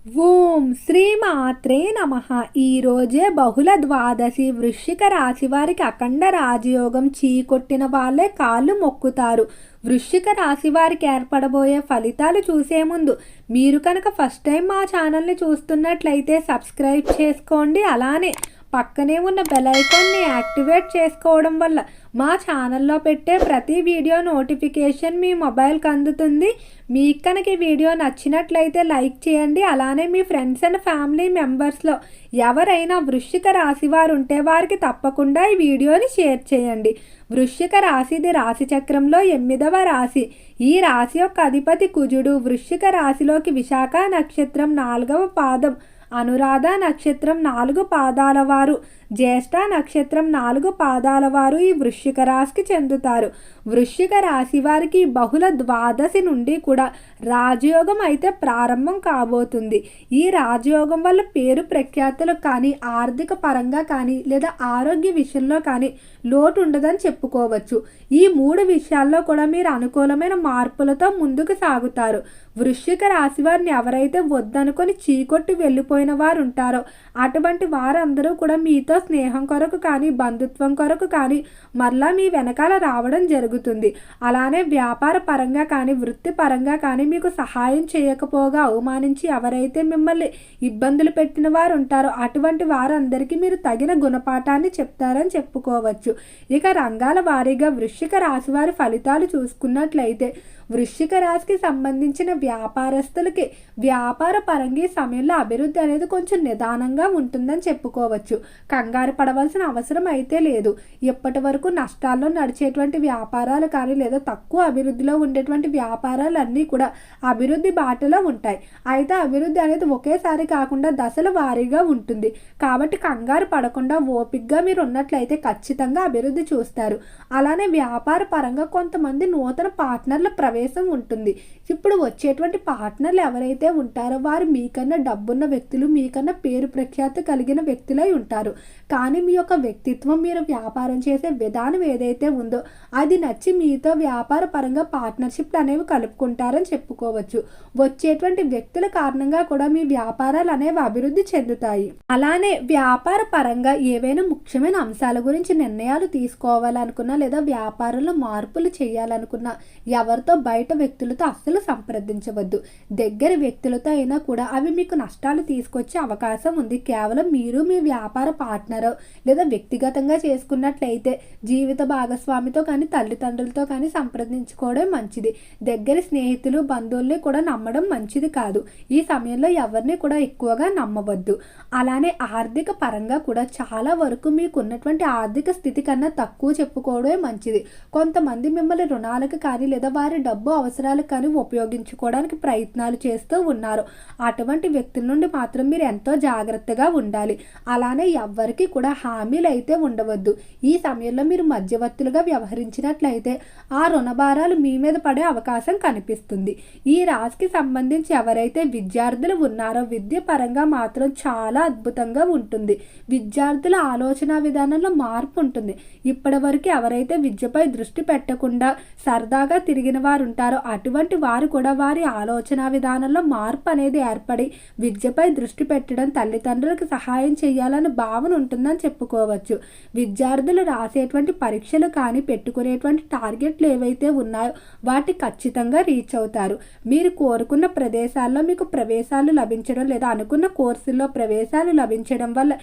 ఓం శ్రీ మాత్రే నమః. ఈరోజే బహుళ ద్వాదశి. వృశ్చిక రాశి వారికి అఖండ రాజయోగం. చీకొట్టిన వాళ్ళే కాళ్ళు మొక్కుతారు. వృశ్చిక రాశి వారికి ఏర్పడబోయే ఫలితాలు చూసే ముందు మీరు కనుక ఫస్ట్ టైం మా ఛానల్ని చూస్తున్నట్లయితే సబ్స్క్రైబ్ చేసుకోండి. అలానే పక్కనే ఉన్న బెల్ ఐకాన్ని యాక్టివేట్ చేసుకోవడం వల్ల మా ఛానల్లో పెట్టే ప్రతి వీడియో నోటిఫికేషన్ మీ మొబైల్కి అందుతుంది. మీకు కనుక ఈ వీడియో నచ్చినట్లయితే లైక్ చేయండి. అలానే మీ ఫ్రెండ్స్ అండ్ ఫ్యామిలీ మెంబర్స్లో ఎవరైనా వృశ్చిక రాశి వారు ఉంటే వారికి తప్పకుండా ఈ వీడియోని షేర్ చేయండి. వృశ్చిక రాశిది రాశి చక్రంలో 8వ రాశి. ఈ రాశి యొక్క అధిపతి కుజుడు. వృశ్చిక రాశిలోకి విశాఖ నక్షత్రం 4వ పాదం, అనురాధ నక్షత్రం 4 పాదాల వారు, జ్యేష్ఠ నక్షత్రం 4 పాదాల వారు ఈ వృశ్చిక రాశికి చెందుతారు. వృశ్చిక రాశి వారికి బహుళ ద్వాదశి నుండి కూడా రాజయోగం అయితే ప్రారంభం కాబోతుంది. ఈ రాజయోగం వల్ల పేరు ప్రఖ్యాతులు కానీ, ఆర్థిక పరంగా కానీ, లేదా ఆరోగ్య విషయంలో కానీ లోటు ఉండదని చెప్పుకోవచ్చు. ఈ 3 విషయాల్లో కూడా మీరు అనుకూలమైన మార్పులతో ముందుకు సాగుతారు. వృశ్చిక రాశి వారిని ఎవరైతే వద్దనుకొని చీకొట్టి వెళ్ళిపోయిన వారు ఉంటారో అటువంటి వారందరూ కూడా మీతో స్నేహం కొరకు కానీ, బంధుత్వం కొరకు కానీ మరలా మీ వెనకాల రావడం జరుగుతుంది. అలానే వ్యాపార పరంగా కానీ, వృత్తి పరంగా కానీ మీకు సహాయం చేయకపోగా అవమానించి ఎవరైతే మిమ్మల్ని ఇబ్బందులు పెట్టిన వారు ఉంటారో అటువంటి వారందరికీ మీరు తగిన గుణపాఠాన్ని చెప్తారని చెప్పుకోవచ్చు. ఇక రంగాల వారీగా వృశ్చిక రాశి వారి ఫలితాలు చూసుకున్నట్లయితే వృశ్చిక రాశికి సంబంధించిన వ్యాపారస్తులకి వ్యాపార పరంగా ఈ సమయంలో అభివృద్ధి అనేది కొంచెం నిదానంగా ఉంటుందని చెప్పుకోవచ్చు. కంగారు పడవలసిన అవసరం అయితే లేదు. ఇప్పటి వరకు నష్టాల్లో నడిచేటువంటి వ్యాపారాలు కానీ, లేదా తక్కువ అభివృద్ధిలో ఉండేటువంటి వ్యాపారాలన్నీ కూడా అభివృద్ధి బాటలో ఉంటాయి. అయితే అభివృద్ధి అనేది ఒకేసారి కాకుండా దశల వారీగా ఉంటుంది. కాబట్టి కంగారు పడకుండా ఓపికగా మీరు ఉన్నట్లయితే ఖచ్చితంగా అభివృద్ధి చూస్తారు. అలానే వ్యాపార పరంగా కొంతమంది నూతన పార్ట్నర్ల ప్రవేశం ఉంటుంది. ఇప్పుడు వచ్చేటువంటి పార్ట్నర్లు ఎవరైతే ఉంటారో వారు మీకన్నా డబ్బున్న వ్యక్తులు, మీకన్నా పేరు ప్రఖ్యాతి కలిగిన వ్యక్తులై ఉంటారు. కానీ మీ యొక్క వ్యక్తిత్వం, మీరు వ్యాపారం చేసే విధానం ఏదైతే ఉందో అది నచ్చి మీతో వ్యాపార పరంగా పార్ట్నర్షిప్లు అనేవి కలుపుకుంటారని చెప్పుకోవచ్చు. వచ్చేటువంటి వ్యక్తుల కారణంగా కూడా మీ వ్యాపారాలు అనేవి అభివృద్ధి చెందుతాయి. అలానే వ్యాపార పరంగా ఏవైనా ముఖ్యమైన అంశాల గురించి నిర్ణయాలు తీసుకోవాలనుకున్నా, లేదా వ్యాపారంలో మార్పులు చేయాలనుకున్నా ఎవరితో బయట వ్యక్తులతో అస్సలు సంప్రదించవద్దు. దగ్గర వ్యక్తులతో అయినా కూడా అవి మీకు నష్టాలు తీసుకొచ్చే అవకాశం ఉంది. కేవలం మీరు మీ వ్యాపార పార్ట్నర్ లేదా వ్యక్తిగతంగా చేసుకున్నట్లయితే జీవిత భాగస్వామితో కానీ, తల్లిదండ్రులతో కానీ సంప్రదించుకోవడం మంచిది. దగ్గర స్నేహితులు, బంధువుల్ని కూడా నమ్మడం మంచిది కాదు. ఈ సమయంలో ఎవరిని కూడా ఎక్కువగా నమ్మవద్దు. అలానే ఆర్థిక పరంగా కూడా చాలా వరకు మీకు ఉన్నటువంటి ఆర్థిక స్థితి కన్నా తక్కువ చెప్పుకోవడమే మంచిది. కొంతమంది మిమ్మల్ని రుణాలకు కానీ, లేదా వారి డబ్బు అవసరాలకు కానీ ఉపయోగించుకోవడానికి ప్రయత్నాలు చేస్తూ ఉన్నారు. అటువంటి వ్యక్తుల నుండి మాత్రం మీరు ఎంతో జాగ్రత్తగా ఉండాలి. అలానే ఎవ్వరికి కూడా హామీలు అయితే ఉండవద్దు. ఈ సమయంలో మీరు మధ్యవర్తులుగా వ్యవహరించినట్లయితే ఆ రుణభారాలు మీ మీద పడే అవకాశం కనిపిస్తుంది. ఈ రాశికి సంబంధించి ఎవరైతే విద్యార్థులు ఉన్నారో విద్య పరంగా మాత్రం చాలా అద్భుతంగా ఉంటుంది. విద్యార్థుల ఆలోచన విధానంలో మార్పు ఉంటుంది. ఇప్పటి వరకు ఎవరైతే విద్యపై దృష్టి పెట్టకుండా సరదాగా తిరిగిన వారు ఉంటారో అటువంటి వారు కూడా వారి ఆలోచన విధానంలో మార్పు అనేది ఏర్పడి విద్యపై దృష్టి పెట్టడం, తల్లిదండ్రులకు సహాయం చేయాలని భావన ఉంటుందని చెప్పుకోవచ్చు. విద్యార్థులు రాసేటువంటి పరీక్షలు కానీ, పెట్టుకునేటువంటి టార్గెట్లు ఏవైతే ఉన్నాయో వాటి ఖచ్చితంగా రీచ్ అవుతారు. మీరు కోరుకున్న ప్రదేశాల్లో మీకు ప్రవేశాలు లభించడం, లేదా అనుకున్న కోర్సుల్లో ప్రవేశాలు లభించడం వల్ల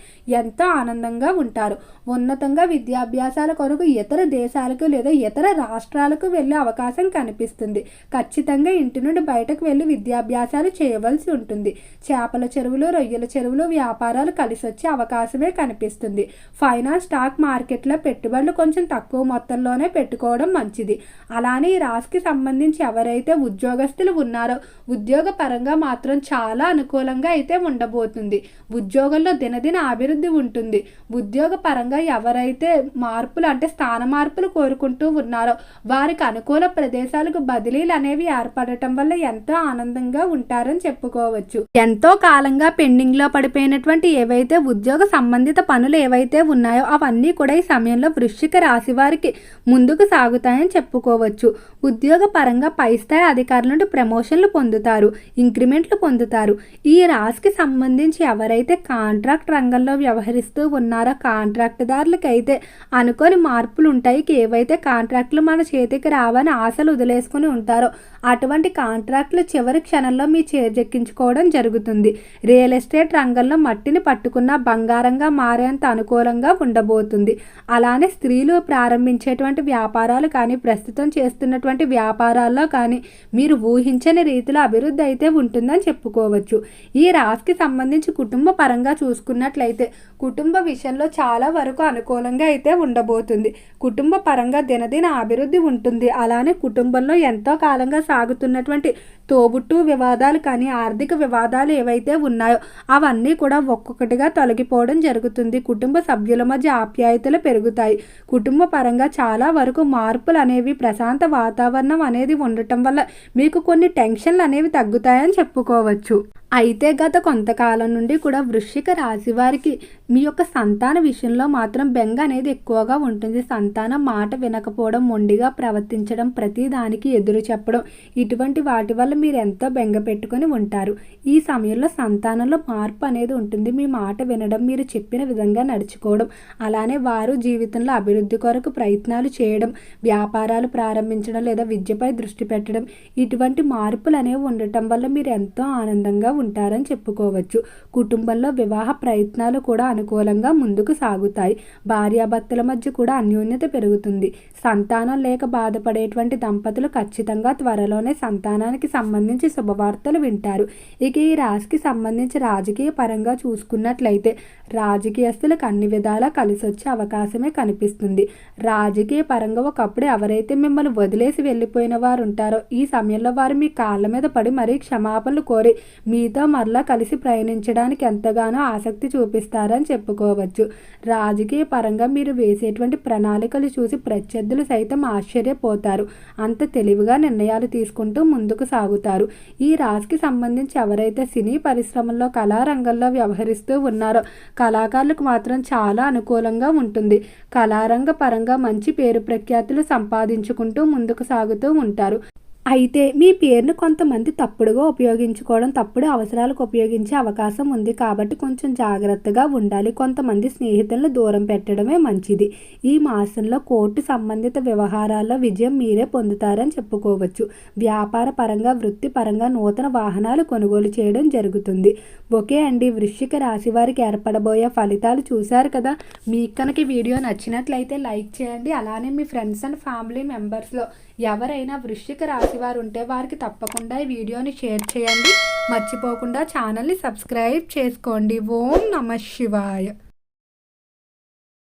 ఎంతో ఆనందంగా ఉంటారు. ఉన్నతంగా విద్యాభ్యాసాల కొరకు ఇతర దేశాలకు లేదా ఇతర రాష్ట్రాలకు వెళ్ళే అవకాశం కనిపిస్తుంది. ఖచ్చితంగా ఇంటి నుండి బయటకు వెళ్ళి విద్యాభ్యాసాలు చేయవలసి ఉంటుంది. చేపల చెరువులు, రొయ్యల చెరువులు వ్యాపారాలు కలిసి వచ్చే అవకాశమే కనిపిస్తుంది. ఫైనాన్స్, స్టాక్ మార్కెట్లో పెట్టుబడులు కొంచెం తక్కువ మొత్తంలోనే పెట్టుకోవడం మంచిది. అలానే ఈ రాశికి సంబంధించి ఎవరైతే ఉద్యోగస్తులు ఉన్నారో ఉద్యోగ పరంగా మాత్రం చాలా అనుకూలంగా అయితే ఉండబోతుంది. ఉద్యోగంలో దినదిన అభివృద్ధి ఉంటుంది. ఉద్యోగ పరంగా ఎవరైతే మార్పులు అంటే స్థాన మార్పులు కోరుకుంటూ ఉన్నారో వారికి అనుకూల ప్రదేశాలకు బదిలీలు అనేవి ఏర్పడటం వల్ల ఎంతో ఆనందంగా ఉంటారని చెప్పుకోవచ్చు. ఎంతో కాలంగా పెండింగ్ లో పడిపోయినటువంటి ఏవైతే ఉద్యోగ సంబంధిత పనులు ఏవైతే ఉన్నాయో అవన్నీ కూడా ఈ సమయంలో వృశ్చిక రాశి వారికి ముందుకు సాగుతాయని చెప్పుకోవచ్చు. ఉద్యోగ పరంగా పై స్థాయి అధికారుల నుండి ప్రమోషన్లు పొందుతారు, ఇంక్రిమెంట్లు పొందుతారు. ఈ రాశికి సంబంధించి ఎవరైతే కాంట్రాక్ట్ రంగంలో వ్యవహరిస్తూ ఉన్నారో కాంట్రాక్టుదారులకి అయితే అనుకోని మార్పులు ఉంటాయి. ఏవైతే కాంట్రాక్టులు మన చేతికి రావని ఆశలు వదిలేసుకుని ఉంటారో అటువంటి కాంట్రాక్టులు చివరి క్షణంలో మీ చేజెక్కించుకోవడం జరుగుతుంది. రియల్ ఎస్టేట్ రంగంలో మట్టిని పట్టుకున్న బంగారంగా మారేంత అనుకూలంగా ఉండబోతుంది. అలానే స్త్రీలు ప్రారంభించేటువంటి వ్యాపారాలు కానీ, ప్రస్తుతం చేస్తున్నటువంటి వ్యాపారాల్లో కానీ మీరు ఊహించని రీతిలో అభివృద్ధి అయితే ఉంటుందని చెప్పుకోవచ్చు. ఈ రాశికి సంబంధించి కుటుంబ పరంగా చూసుకున్నట్లయితే కుటుంబ విషయంలో చాలా వరకు అనుకూలంగా అయితే ఉండబోతుంది. కుటుంబ పరంగా దినదిన అభివృద్ధి ఉంటుంది. అలానే కుటుంబంలో ఎంతో కాలంగా సాగుతున్నటువంటి తోబుట్టు వివాదాలు కానీ, ఆర్థిక వివాదాలు ఏవైతే ఉన్నాయో అవన్నీ కూడా ఒక్కొక్కటిగా తొలగిపోవడం జరుగుతుంది. కుటుంబ సభ్యుల మధ్య ఆప్యాయతలు పెరుగుతాయి. కుటుంబ పరంగా చాలా వరకు మార్పులు అనేవి, ప్రశాంత వాతావరణం అనేది ఉండటం వల్ల మీకు కొన్ని టెన్షన్లు అనేవి తగ్గుతాయని చెప్పుకోవచ్చు. అయితే గత కొంతకాలం నుండి కూడా వృశ్చిక రాశి వారికి మీ యొక్క సంతాన విషయంలో మాత్రం బెంగ అనేది ఎక్కువగా ఉంటుంది. సంతానం మాట వినకపోవడం, మొండిగా ప్రవర్తించడం, ప్రతి దానికి ఎదురు చెప్పడం, ఇటువంటి వాటి వల్ల మీరు ఎంతో బెంగ పెట్టుకొని ఉంటారు. ఈ సమయంలో సంతానంలో మార్పు అనేది ఉంటుంది. మీ మాట వినడం, మీరు చెప్పిన విధంగా నడుచుకోవడం, అలానే వారు జీవితంలో అభివృద్ధి కొరకు ప్రయత్నాలు చేయడం, వ్యాపారాలు ప్రారంభించడం లేదా విద్యపై దృష్టి పెట్టడం, ఇటువంటి మార్పులు అనేవి ఉండటం వల్ల మీరు ఎంతో ఆనందంగా ఉంటారని చెప్పుకోవచ్చు. కుటుంబంలో వివాహ ప్రయత్నాలు కూడా అనుకూలంగా ముందుకు సాగుతాయి. భార్యాభర్తల మధ్య కూడా అన్యోన్యత పెరుగుతుంది. సంతానం లేక బాధపడేటువంటి దంపతులు ఖచ్చితంగా త్వరలోనే సంతానానికి సంబంధించి శుభవార్తలు వింటారు. ఇక ఈ రాశికి సంబంధించి రాజకీయ పరంగా చూసుకున్నట్లయితే రాజకీయస్తులకు అన్ని విధాలా కలిసి వచ్చే అవకాశమే కనిపిస్తుంది. రాజకీయ పరంగా ఒకప్పుడు ఎవరైతే మిమ్మల్ని వదిలేసి వెళ్ళిపోయిన వారు ఉంటారో ఈ సమయంలో వారు మీ కాళ్ళ మీద పడి మరీ క్షమాపణలు కోరి మీతో మరలా కలిసి ప్రయాణించడానికి ఎంతగానో ఆసక్తి చూపిస్తారని చెప్పుకోవచ్చు. రాజకీయ పరంగా మీరు వేసేటువంటి ప్రణాళికలు చూసి ప్రత్యర్థులు సైతం ఆశ్చర్యపోతారు. అంత తెలివిగా నిర్ణయాలు తీసుకుంటూ ముందుకు సాగుతారు. ఈ రాశికి సంబంధించి ఎవరైతే సినీ పరిశ్రమల్లో కళారంగంలో వ్యవహరిస్తూ ఉన్నారో కళాకారులకు మాత్రం చాలా అనుకూలంగా ఉంటుంది. కళారంగ పరంగా మంచి పేరు ప్రఖ్యాతులు సంపాదించుకుంటూ ముందుకు సాగుతూ ఉంటారు. అయితే మీ పేరును కొంతమంది తప్పుడుగా ఉపయోగించుకోవడం, తప్పుడు అవసరాలకు ఉపయోగించే అవకాశం ఉంది. కాబట్టి కొంచెం జాగ్రత్తగా ఉండాలి. కొంతమంది స్నేహితులను దూరం పెట్టడమే మంచిది. ఈ మాసంలో కోర్టు సంబంధిత వ్యవహారాల్లో విజయం మీరే పొందుతారని చెప్పుకోవచ్చు. వ్యాపార పరంగా, వృత్తి పరంగా నూతన వాహనాలు కొనుగోలు చేయడం జరుగుతుంది. ఓకే అండి, వృశ్చిక రాశి వారికి ఏర్పడబోయే ఫలితాలు చూశారు కదా. మీకు కనుక ఈ వీడియో నచ్చినట్లయితే లైక్ చేయండి. అలానే మీ ఫ్రెండ్స్ అండ్ ఫ్యామిలీ మెంబర్స్లో ఎవరైనా వృశ్చిక రాశి వారు ఉంటే వారికి తప్పకుండా ఈ వీడియోని షేర్ చేయండి. మర్చిపోకుండా ఛానల్ని సబ్స్క్రైబ్ చేసుకోండి. ఓం నమః శివాయ.